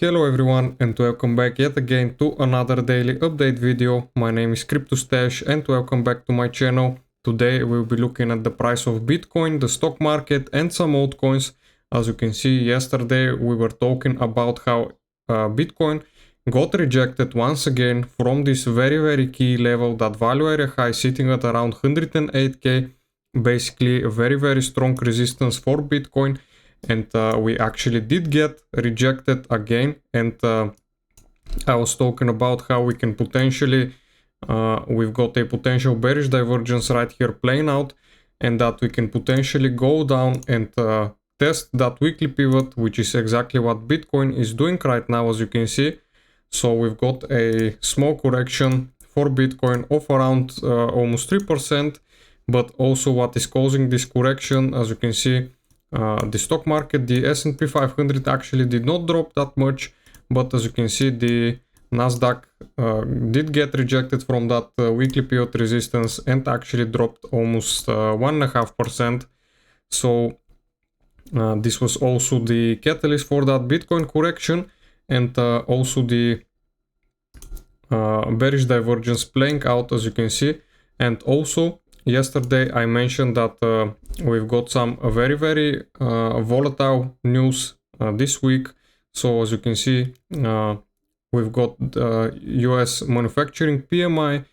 Hello everyone and welcome back yet again to another daily update video. My name is CryptoStash and welcome back to my channel. Today we'll be looking at the price of Bitcoin, the stock market and some altcoins. As you can see, yesterday we were talking about how Bitcoin got rejected once again from this very key level, that value area high sitting at around 108k. Basically a very strong resistance for Bitcoin. And we actually did get rejected again, and I was talking about how we can potentially we've got a potential bearish divergence right here playing out, and that we can potentially go down and test that weekly pivot, which is exactly what Bitcoin is doing right now, as you can see. So we've got a small correction for Bitcoin of around almost 3%, but also what is causing this correction, as you can see, the stock market, the S&P 500 actually did not drop that much, but as you can see, the Nasdaq did get rejected from that weekly pivot resistance and actually dropped almost 1.5%. So this was also the catalyst for that Bitcoin correction, and also the bearish divergence playing out, as you can see. And also yesterday I mentioned that we've got some very volatile news this week. So as you can see, we've got US manufacturing PMI,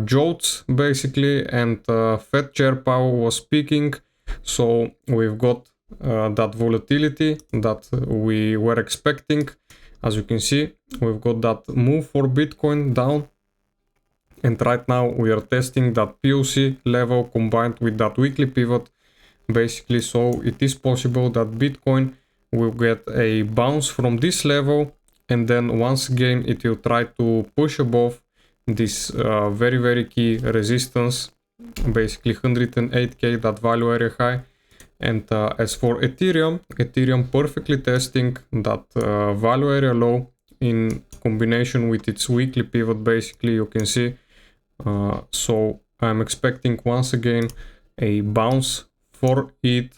JOLTS basically, and Fed Chair Powell was speaking. So we've got that volatility that we were expecting. As you can see, we've got that move for Bitcoin down. And right now we are testing that POC level combined with that weekly pivot, basically. So it is possible that Bitcoin will get a bounce from this level, and then once again it will try to push above this very key resistance, basically 108k, that value area high. And as for Ethereum perfectly testing that value area low in combination with its weekly pivot, basically, you can see. So I'm expecting once again a bounce for it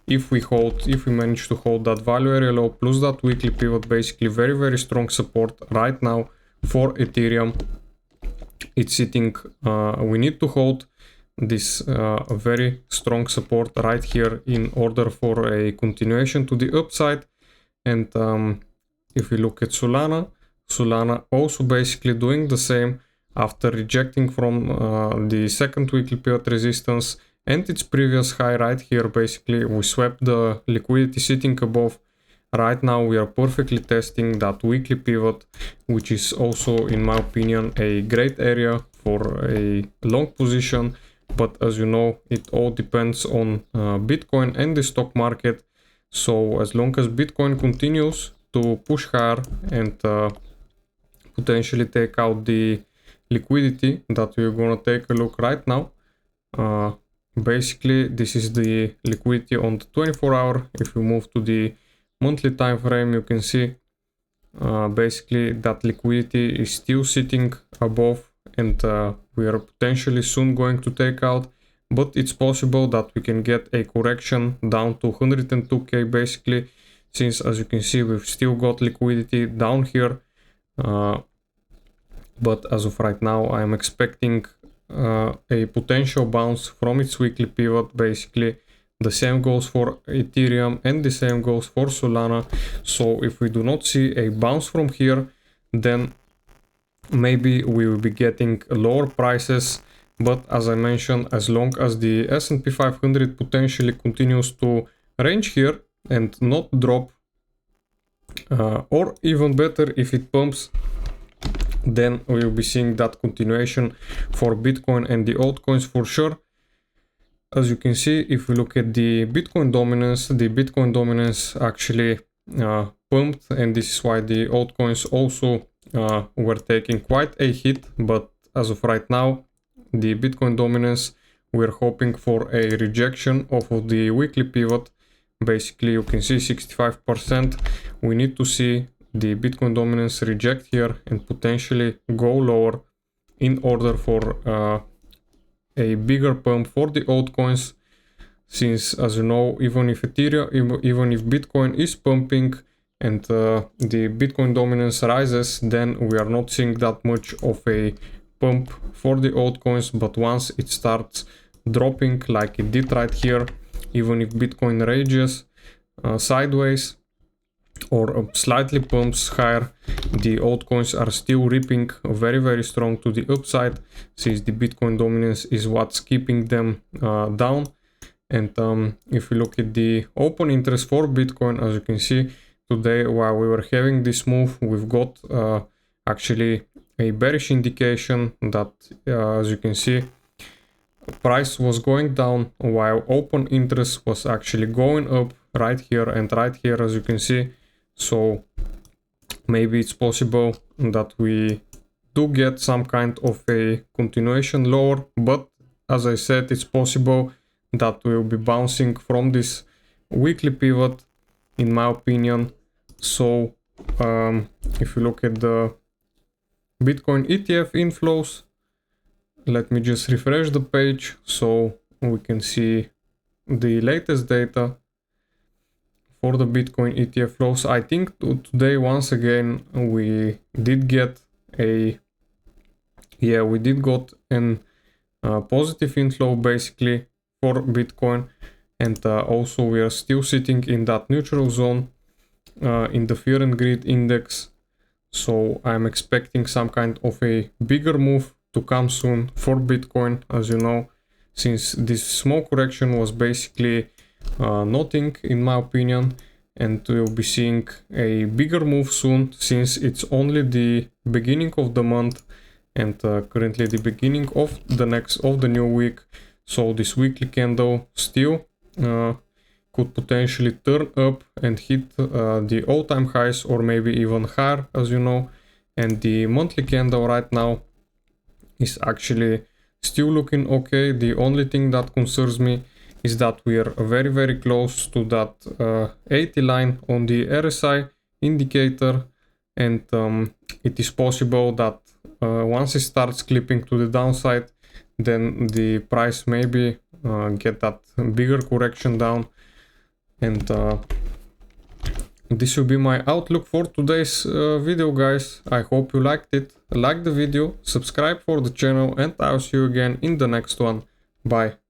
if we manage to hold that value area low plus that weekly pivot. Basically very strong support right now for Ethereum. It's sitting, we need to hold this very strong support right here in order for a continuation to the upside. And if we look at Solana also basically doing the same after rejecting from the second weekly pivot resistance and its previous high right here. Basically we swept the liquidity sitting above. Right now we are perfectly testing that weekly pivot, which is also, in my opinion, a great area for a long position. But as you know, it all depends on Bitcoin and the stock market. So as long as Bitcoin continues to push higher and potentially take out the liquidity that we're gonna take a look right now. Basically this is the liquidity on the 24-hour. If we move to the monthly time frame, you can see basically that liquidity is still sitting above, and we are potentially soon going to take out, but it's possible that we can get a correction down to 102k basically, since as you can see we've still got liquidity down here. But as of right now I am expecting a potential bounce from its weekly pivot. Basically the same goes for Ethereum and the same goes for Solana. So if we do not see a bounce from here, then maybe we will be getting lower prices. But as I mentioned, as long as the S&P 500 potentially continues to range here and not drop, or even better if it pumps, then we will be seeing that continuation for Bitcoin and the altcoins for sure. As you can see, if we look at the Bitcoin dominance actually pumped, and this is why the altcoins also were taking quite a hit. But as of right now, the Bitcoin dominance, we're hoping for a rejection of the weekly pivot. Basically you can see 65%. We need to see the Bitcoin dominance reject here and potentially go lower in order for a bigger pump for the altcoins, since as you know, even if Ethereum, even if Bitcoin is pumping, and the Bitcoin dominance rises, then we are not seeing that much of a pump for the altcoins. But once it starts dropping like it did right here, even if Bitcoin rages sideways or slightly pumps higher, the altcoins are still ripping very strong to the upside, since the Bitcoin dominance is what's keeping them down. And if you look at the open interest for Bitcoin, as you can see today, while we were having this move, we've got actually a bearish indication that, as you can see, price was going down while open interest was actually going up right here and right here, as you can see. So maybe it's possible that we do get some kind of a continuation lower, but as I said, it's possible that we'll be bouncing from this weekly pivot, in my opinion. So if you look at the Bitcoin ETF inflows, let me just refresh the page so we can see the latest data for the Bitcoin ETF flows. I think today, once again, we did get a, we did got an positive inflow basically for Bitcoin, and also we are still sitting in that neutral zone in the fear and greed index. So I'm expecting some kind of a bigger move to come soon for Bitcoin, as you know, since this small correction was basically nothing, in my opinion, and we'll be seeing a bigger move soon, since it's only the beginning of the month and currently the beginning of the new week. So this weekly candle still could potentially turn up and hit the all-time highs, or maybe even higher, as you know. And the monthly candle right now is actually still looking okay. The only thing that concerns me is that we are very close to that 80 line on the RSI indicator, and it is possible that once it starts clipping to the downside, then the price maybe get that bigger correction down. And this will be my outlook for today's video, guys. I hope you liked it. Like the video, subscribe for the channel, and I'll see you again in the next one. Bye.